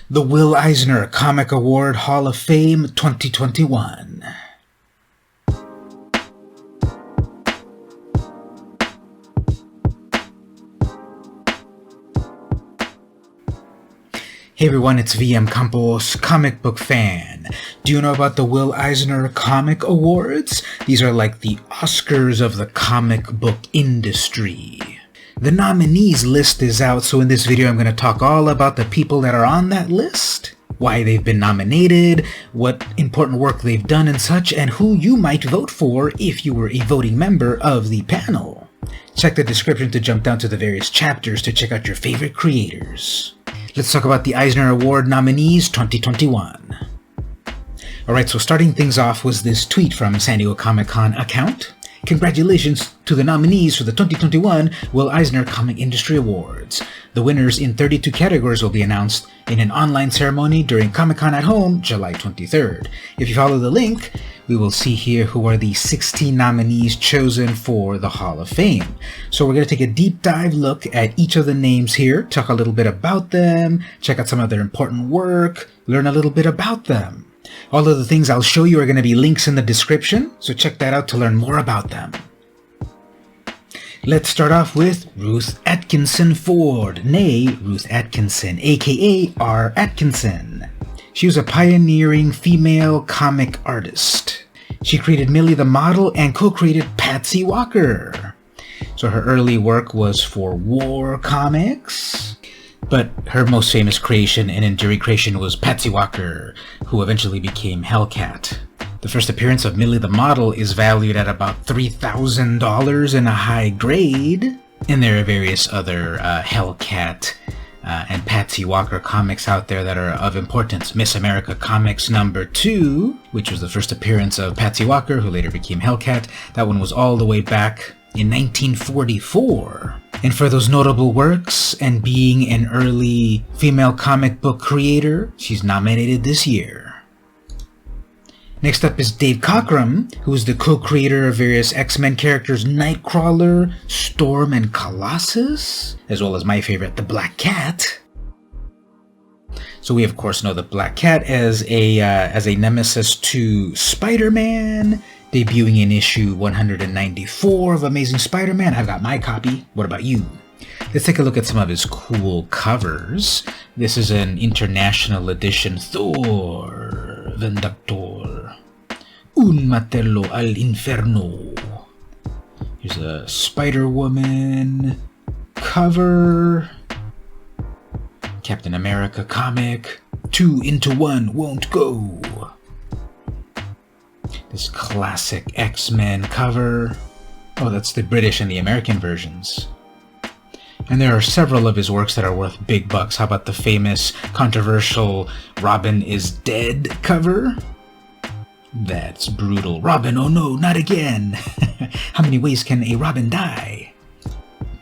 The Will Eisner Comic Award Hall of Fame 2021. Hey everyone, it's VM Campos, comic book fan. Do you know about the Will Eisner Comic Awards? These are like the Oscars of the comic book industry. The nominees list is out, so in this video I'm going to talk all about the people that are on that list, why they've been nominated, what important work they've done and such, and who you might vote for if you were a voting member of the panel. Check the description to jump down to the various chapters to check out your favorite creators. Let's talk about the Eisner Award nominees 2021. Alright, so starting things off was this tweet from San Diego Comic-Con account. Congratulations to the nominees for the 2021 Will Eisner Comic Industry Awards. The winners in 32 categories will be announced in an online ceremony during Comic-Con at Home, July 23rd. If you follow the link, we will see here who are the 16 nominees chosen for the Hall of Fame. So we're going to take a deep dive look at each of the names here, talk a little bit about them, check out some of their important work, learn a little bit about them. All of the things I'll show you are going to be links in the description, so check that out to learn more about them. Let's start off with Ruth Atkinson Ford, née Ruth Atkinson, aka R. Atkinson. She was a pioneering female comic artist. She created Millie the Model and co-created Patsy Walker. So her early work was for War Comics, but her most famous creation and enduring creation was Patsy Walker, who eventually became Hellcat. The first appearance of Millie the Model is valued at about $3,000 in a high grade, and there are various other Hellcat and Patsy Walker comics out there that are of importance. Miss America Comics #2, which was the first appearance of Patsy Walker, who later became Hellcat. That one was all the way back in 1944. And for those notable works and being an early female comic book creator, she's nominated this year. Next up is Dave Cockrum, who is the co-creator of various X-Men characters Nightcrawler, Storm, and Colossus, as well as my favorite, the Black Cat. So we of course know the Black Cat as a nemesis to Spider-Man, debuting in issue 194 of Amazing Spider-Man. I've got my copy. What about you? Let's take a look at some of his cool covers. This is an international edition Thor, Vendactor, Un Martello al Inferno. Here's a Spider-Woman cover. Captain America comic. 2 into 1 won't go. This classic X-Men cover. Oh, that's the British and the American versions. And there are several of his works that are worth big bucks. How about the famous, controversial Robin is Dead cover? That's brutal. Robin, oh no, not again! How many ways can a Robin die?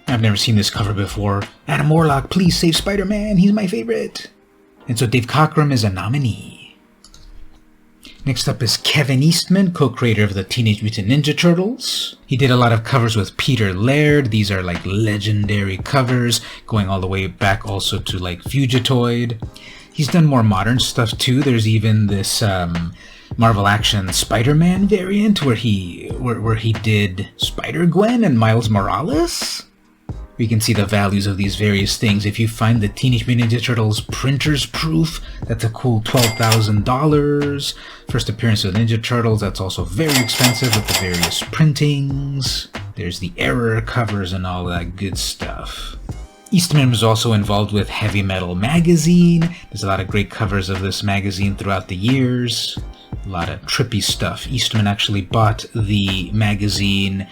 I've never seen this cover before. Adam Warlock, please save Spider-Man, he's my favorite! And so Dave Cockrum is a nominee. Next up is Kevin Eastman, co-creator of the Teenage Mutant Ninja Turtles. He did a lot of covers with Peter Laird. These are like legendary covers, going all the way back also to like Fugitoid. He's done more modern stuff too. There's even this Marvel Action Spider-Man variant where he did Spider-Gwen and Miles Morales. We can see the values of these various things. If you find the Teenage Mutant Ninja Turtles printer's proof, that's a cool $12,000. First appearance of the Ninja Turtles, that's also very expensive with the various printings. There's the error covers and all that good stuff. Eastman was also involved with Heavy Metal Magazine. There's a lot of great covers of this magazine throughout the years. A lot of trippy stuff. Eastman actually bought the magazine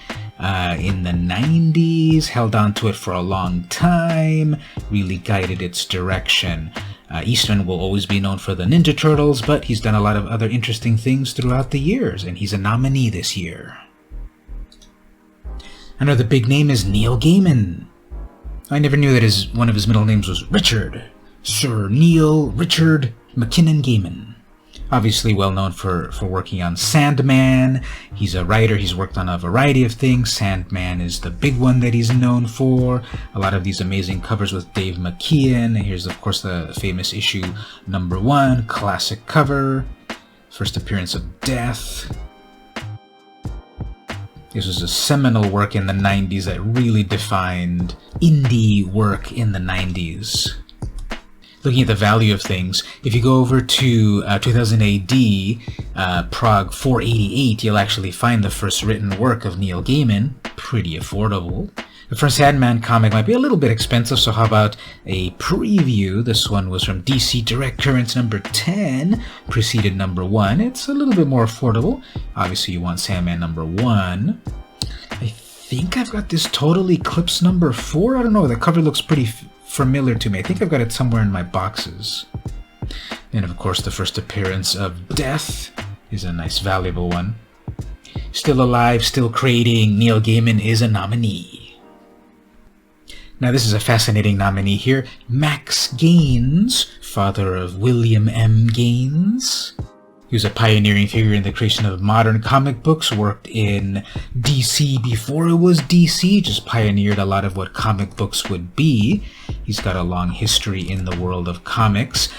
in the 90s, held on to it for a long time, really guided its direction. Eastman will always be known for the Ninja Turtles, but he's done a lot of other interesting things throughout the years, and he's a nominee this year. Another big name is Neil Gaiman. I never knew that one of his middle names was Richard. Sir Neil Richard McKinnon Gaiman. Obviously well known for working on Sandman. He's a writer. He's worked on a variety of things. Sandman is the big one that he's known for. A lot of these amazing covers with Dave McKean. Here's, of course, the famous issue #1, classic cover. First appearance of Death. This was a seminal work in the 90s that really defined indie work in the 90s. Looking at the value of things, if you go over to 2000 AD, Prague 488, you'll actually find the first written work of Neil Gaiman. Pretty affordable. The first Sandman comic might be a little bit expensive, so how about a preview? This one was from DC Direct Currents #10, preceded #1. It's a little bit more affordable. Obviously, you want Sandman #1. I think I've got this Total Eclipse #4. I don't know, the cover looks pretty familiar to me. I think I've got it somewhere in my boxes. And of course, the first appearance of Death is a nice, valuable one. Still alive, still creating, Neil Gaiman is a nominee. Now this is a fascinating nominee here. Max Gaines, father of William M. Gaines. He was a pioneering figure in the creation of modern comic books, worked in DC before it was DC, just pioneered a lot of what comic books would be. He's got a long history in the world of comics.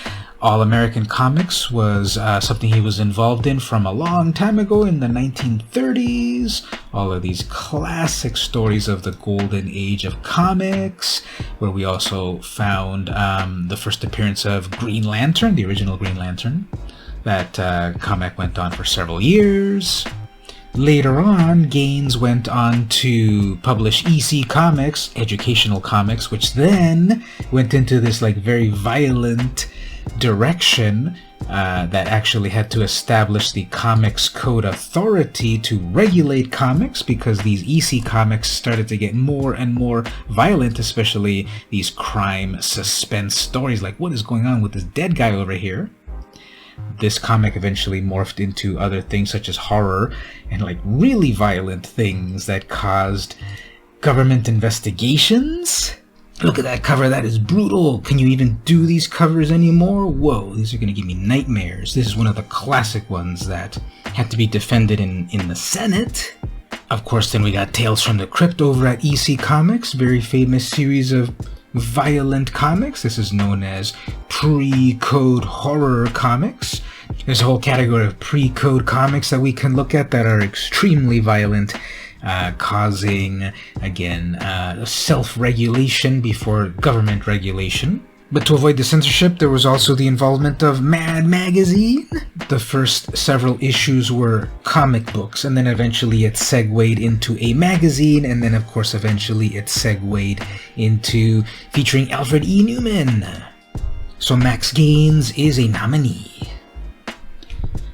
All-American Comics was something he was involved in from a long time ago in the 1930s. All of these classic stories of the golden age of comics, where we also found the first appearance of Green Lantern, the original Green Lantern. That comic went on for several years. Later on, Gaines went on to publish EC Comics, educational comics, which then went into this like very violent direction that actually had to establish the Comics Code Authority to regulate comics, because these EC comics started to get more and more violent, especially these crime suspense stories like, what is going on with this dead guy over here? This comic eventually morphed into other things such as horror and like really violent things that caused government investigations. Look at that cover, that is brutal. Can you even do these covers anymore? Whoa, these are going to give me nightmares. This is one of the classic ones that had to be defended in the Senate. Of course, then we got Tales from the Crypt over at EC Comics, very famous series of violent comics. This is known as pre-code horror comics. There's a whole category of pre-code comics that we can look at that are extremely violent, causing, again, self-regulation before government regulation. But to avoid the censorship, there was also the involvement of Mad Magazine. The first several issues were comic books, and then eventually it segued into a magazine, and then of course eventually it segued into featuring Alfred E. Newman. So Max Gaines is a nominee.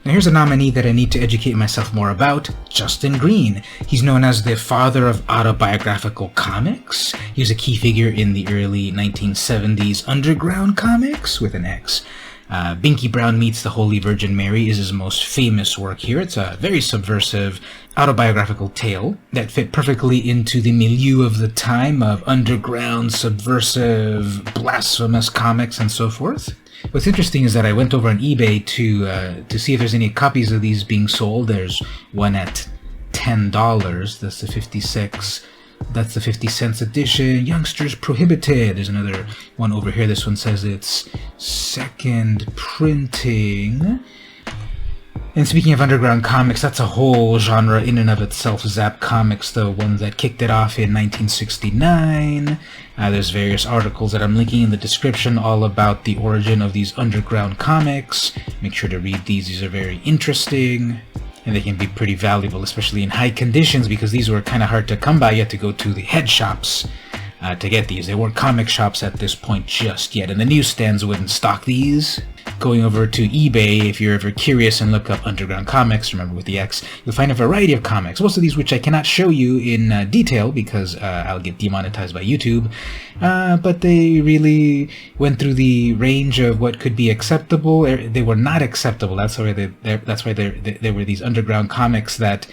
Now here's a nominee that I need to educate myself more about, Justin Green. He's known as the father of autobiographical comics. He was a key figure in the early 1970s underground comics, with an X. Binky Brown Meets the Holy Virgin Mary is his most famous work here. It's a very subversive autobiographical tale that fit perfectly into the milieu of the time of underground, subversive, blasphemous comics and so forth. What's interesting is that I went over on eBay to see if there's any copies of these being sold. There's one at $10. That's the 56. That's the 50 cents edition. Youngsters Prohibited. There's another one over here. This one says it's second printing. And speaking of underground comics, that's a whole genre in and of itself. Zap Comics, the one that kicked it off in 1969. There's various articles that I'm linking in the description all about the origin of these underground comics. Make sure to read these. These are very interesting. And they can be pretty valuable, especially in high conditions, because these were kind of hard to come by. You had to go to the head shops to get these. They weren't comic shops at this point just yet, and the newsstands wouldn't stock these. Going over to eBay, if you're ever curious and look up underground comics, remember with the X, you'll find a variety of comics. Most of these which I cannot show you in detail because I'll get demonetized by YouTube. But they really went through the range of what could be acceptable. They were not acceptable. That's why there were these underground comics that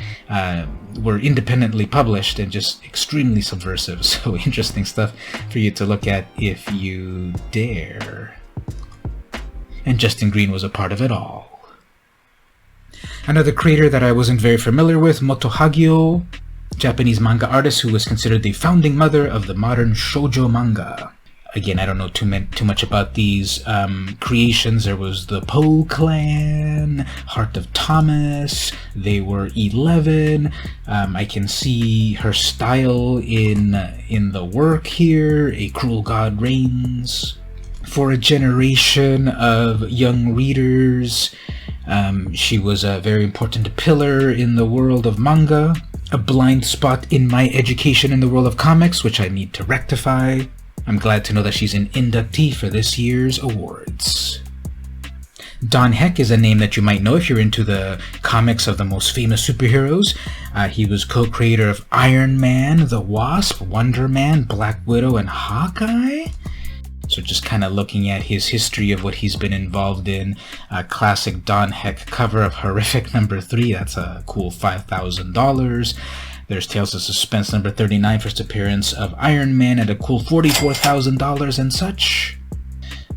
were independently published and just extremely subversive. So interesting stuff for you to look at if you dare. And Justin Green was a part of it all. Another creator that I wasn't very familiar with, Moto Hagio, Japanese manga artist who was considered the founding mother of the modern shoujo manga. Again, I don't know too much about these creations. There was the Poe Clan, Heart of Thomas, They Were 11. I can see her style in the work here. A Cruel God Reigns. For a generation of young readers, she was a very important pillar in the world of manga. A blind spot in my education in the world of comics, which I need to rectify. I'm glad to know that she's an inductee for this year's awards. Don Heck is a name that you might know if you're into the comics of the most famous superheroes. He was co-creator of Iron Man, The Wasp, Wonder Man, Black Widow, and Hawkeye. So just kind of looking at his history of what he's been involved in. Classic Don Heck cover of Horrific #3. That's a cool $5,000. There's Tales of Suspense #39, first appearance of Iron Man at a cool $44,000 and such.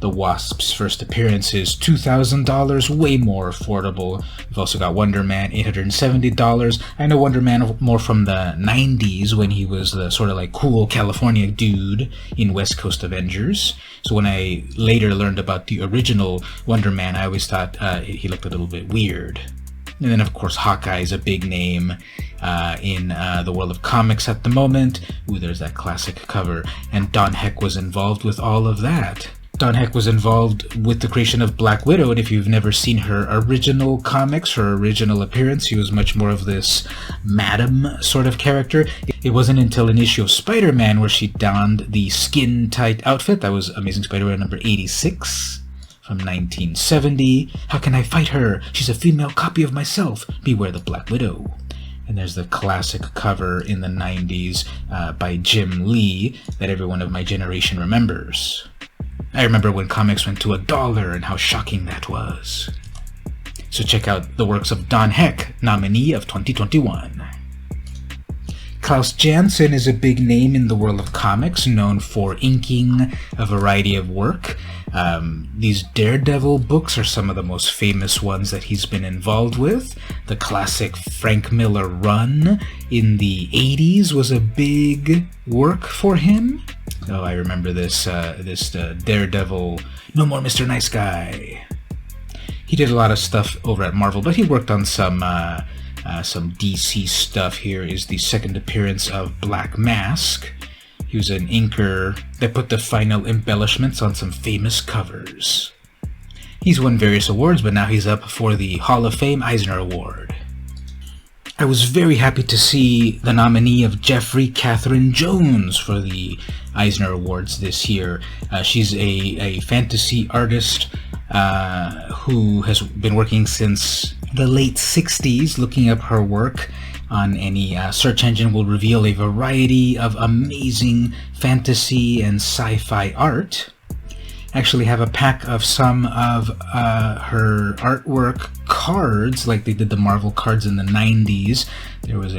The Wasp's first appearance is $2,000, way more affordable. We've also got Wonder Man, $870. I know Wonder Man more from the 90s when he was the sort of like cool California dude in West Coast Avengers. So when I later learned about the original Wonder Man, I always thought he looked a little bit weird. And then, of course, Hawkeye is a big name in the world of comics at the moment. Ooh, there's that classic cover. And Don Heck was involved with all of that. Don Heck was involved with the creation of Black Widow, and if you've never seen her original comics, her original appearance, she was much more of this madam sort of character. It wasn't until an issue of Spider-Man where she donned the skin-tight outfit. That was Amazing Spider-Man #86. From 1970. How can I fight her? She's a female copy of myself. Beware the Black Widow. And there's the classic cover in the 90s by Jim Lee that everyone of my generation remembers. I remember when comics went to $1 and how shocking that was. So check out the works of Don Heck, nominee of 2021. Klaus Janson is a big name in the world of comics, known for inking a variety of work. These Daredevil books are some of the most famous ones that he's been involved with. The classic Frank Miller run in the 80s was a big work for him. Oh, I remember this Daredevil, No More Mr. Nice Guy. He did a lot of stuff over at Marvel, but he worked on some DC stuff. Here is the second appearance of Black Mask. He was an inker that put the final embellishments on some famous covers. He's won various awards, but now he's up for the Hall of Fame Eisner Award. I was very happy to see the nominee of Jeffrey Catherine Jones for the Eisner Awards this year. She's a fantasy artist who has been working since the late 60s. Looking up her work on any search engine will reveal a variety of amazing fantasy and sci-fi art. Actually have a pack of some of her artwork cards, like they did the Marvel cards in the 90s. There was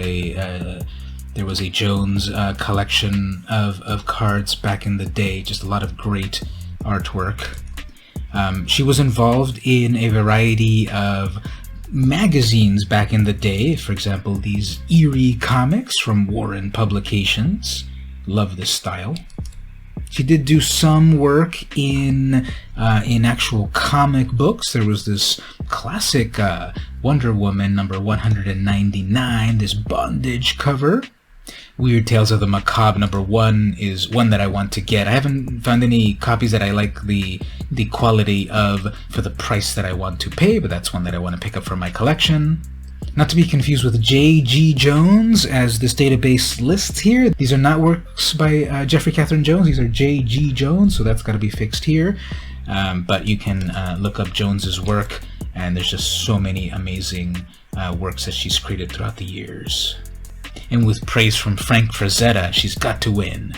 a Jones collection of cards back in the day. Just a lot of great artwork. She was involved in a variety of magazines back in the day. For example, these Eerie comics from Warren Publications. Love this style. She did do some work in actual comic books. There was this classic Wonder Woman number 199, this bondage cover. Weird Tales of the Macabre #1 is one that I want to get. I haven't found any copies that I like the quality of for the price that I want to pay, but that's one that I want to pick up for my collection. Not to be confused with J.G. Jones, as this database lists here. These are not works by Jeffrey Catherine Jones. These are J.G. Jones, so that's got to be fixed here. But you can look up Jones's work, and there's just so many amazing works that she's created throughout the years. And with praise from Frank Frazetta, she's got to win.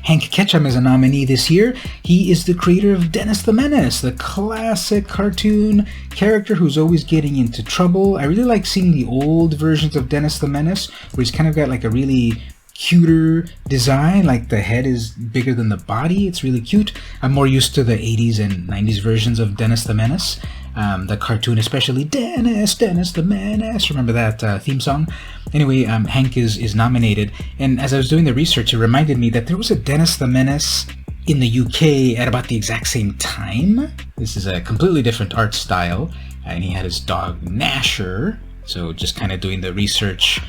Hank Ketcham is a nominee this year. He is the creator of Dennis the Menace, the classic cartoon character who's always getting into trouble. I really like seeing the old versions of Dennis the Menace, where he's kind of got like a really cuter design, like the head is bigger than the body. It's really cute. I'm more used to the 80s and 90s versions of Dennis the Menace. the cartoon, especially Dennis the Menace. Remember that theme song? Anyway, Hank is nominated, and as I was doing the research, it reminded me that there was a Dennis the Menace in the UK at about the exact same time. This is a completely different art style, and he had his dog Gnasher. So just kind of doing the research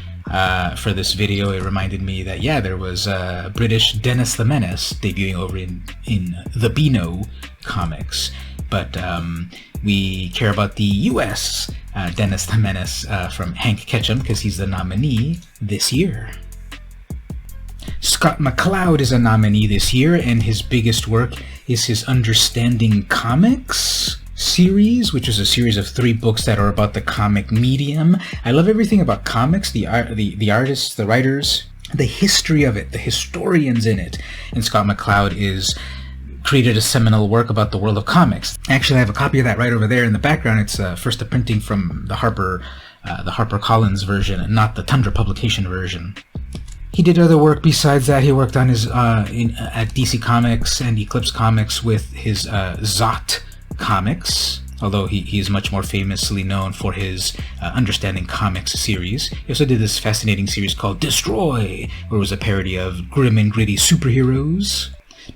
for this video, it reminded me that, yeah, there was British Dennis the Menace debuting over in the Beano comics. But we care about the US Dennis the Menace from Hank Ketcham, because he's the nominee this year. Scott McCloud is a nominee this year, and his biggest work is his Understanding Comics series, which is a series of 3 books that are about the comic medium. I love everything about comics, the artists, the writers, the history of it, the historians in it. And Scott McCloud is created a seminal work about the world of comics. Actually, I have a copy of that right over there in the background. It's first a printing from the HarperCollins version, not the Tundra publication version. He did other work besides that. He worked on his at DC Comics and Eclipse Comics with his Zot comics, although he is much more famously known for his Understanding Comics series. He also did this fascinating series called Destroy, where it was a parody of grim and gritty superheroes.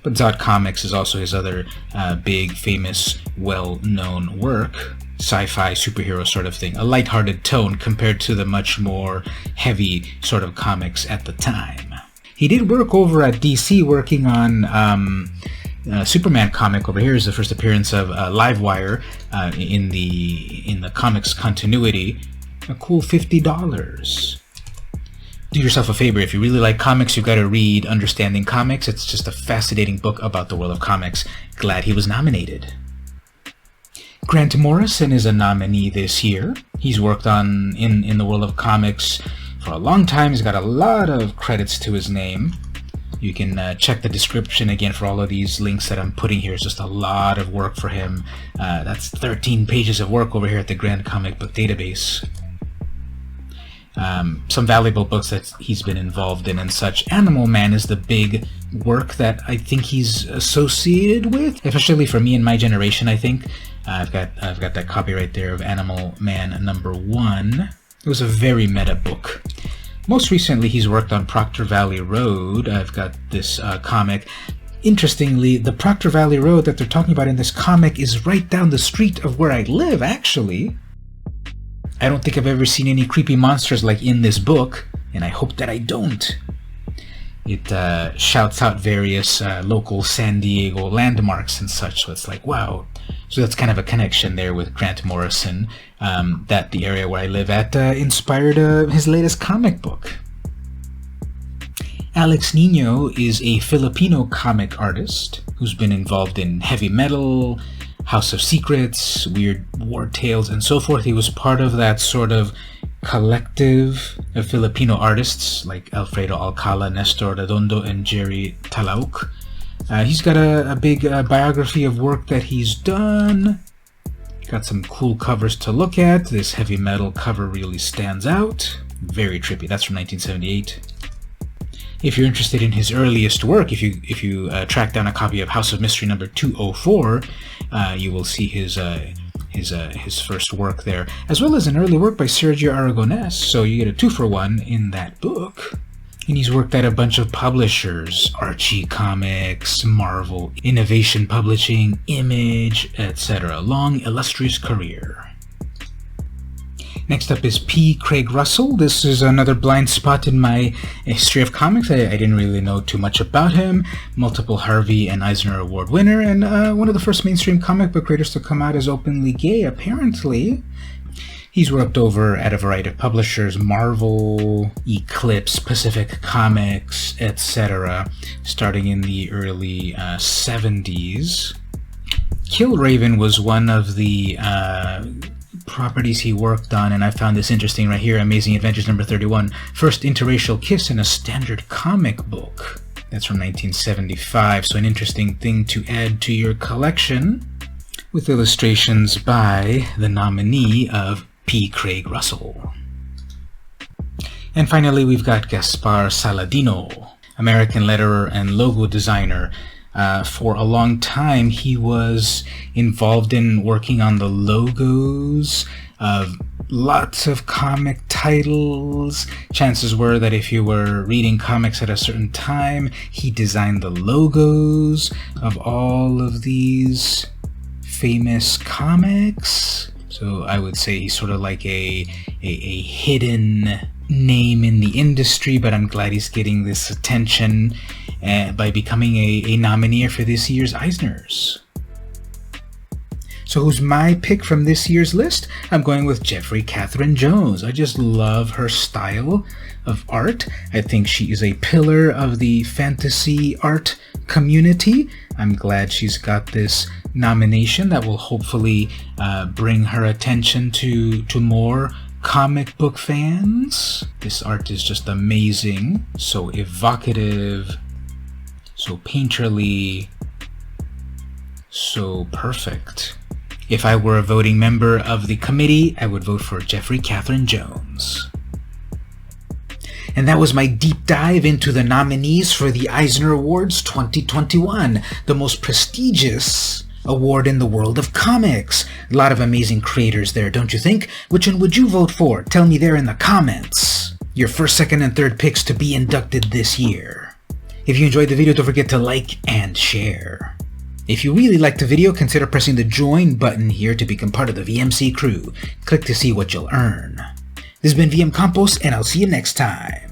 But Zot Comics is also his other big, famous, well-known work. Sci-fi superhero sort of thing, a lighthearted tone compared to the much more heavy sort of comics at the time. He did work over at DC, working on Superman comic. Over here is the first appearance of Livewire in the comics continuity. A cool $50. Do yourself a favor, if you really like comics, you gotta read Understanding Comics. It's just a fascinating book about the world of comics. Glad he was nominated. Grant Morrison is a nominee this year. He's worked on in the world of comics for a long time. He's got a lot of credits to his name. You can check the description again for all of these links that I'm putting here. It's just a lot of work for him. That's 13 pages of work over here at the Grand Comic Book Database. Some valuable books that he's been involved in and such. Animal Man is the big work that I think he's associated with, especially for me and my generation, I think. I've got that copy right there of Animal Man #1. It was a very meta book. Most recently, he's worked on Proctor Valley Road. I've got this comic. Interestingly, the Proctor Valley Road that they're talking about in this comic is right down the street of where I live, actually. I don't think I've ever seen any creepy monsters like in this book, and I hope that I don't. It shouts out various local San Diego landmarks and such, so it's like, wow. So that's kind of a connection there with Grant Morrison, that the area where I live at inspired his latest comic book. Alex Niño is a Filipino comic artist who's been involved in heavy metal, House of Secrets, weird war tales, and so forth. He was part of that sort of collective of Filipino artists like Alfredo Alcala, Nestor Redondo, and Jerry Talauk. He's got a big biography of work that he's done. Got some cool covers to look at. This heavy metal cover really stands out. Very trippy. That's from 1978. If you're interested in his earliest work, if you track down a copy of House of Mystery number 204, you will see his first work there, as well as an early work by Sergio Aragonés. So you get a 2-for-1 in that book. And he's worked at a bunch of publishers: Archie Comics, Marvel, Innovation Publishing, Image, etc. Long, illustrious career. Next up is P. Craig Russell. This is another blind spot in my history of comics. I didn't really know too much about him. Multiple Harvey and Eisner Award winner, and one of the first mainstream comic book creators to come out as openly gay, apparently. He's worked over at a variety of publishers: Marvel, Eclipse, Pacific Comics, etc., starting in the early 70s. Killraven was one of the properties he worked on, and I found this interesting right here. Amazing Adventures number 31, first interracial kiss in a standard comic book. That's from 1975, so an interesting thing to add to your collection, with illustrations by the nominee of P. Craig Russell. And finally, we've got Gaspar Saladino, American letterer and logo designer. For a long time, he was involved in working on the logos of lots of comic titles. Chances were that if you were reading comics at a certain time, he designed the logos of all of these famous comics. So I would say he's sort of like a hidden name in the industry, but I'm glad he's getting this attention by becoming a nominee for this year's Eisners. So who's my pick from this year's list? I'm going with Jeffrey Catherine Jones. I just love her style of art. I think she is a pillar of the fantasy art community. I'm glad she's got this nomination that will hopefully bring her attention to more comic book fans. This art is just amazing, so evocative, so painterly, so perfect. If I were a voting member of the committee, I would vote for Jeffrey Catherine Jones. And that was my deep dive into the nominees for the Eisner Awards 2021, the most prestigious award in the world of comics. A lot of amazing creators there, don't you think? Which one would you vote for? Tell me there in the comments. Your first, second, and third picks to be inducted this year. If you enjoyed the video, don't forget to like and share. If you really liked the video, consider pressing the join button here to become part of the VMC crew. Click to see what you'll earn. This has been VM Campos, and I'll see you next time.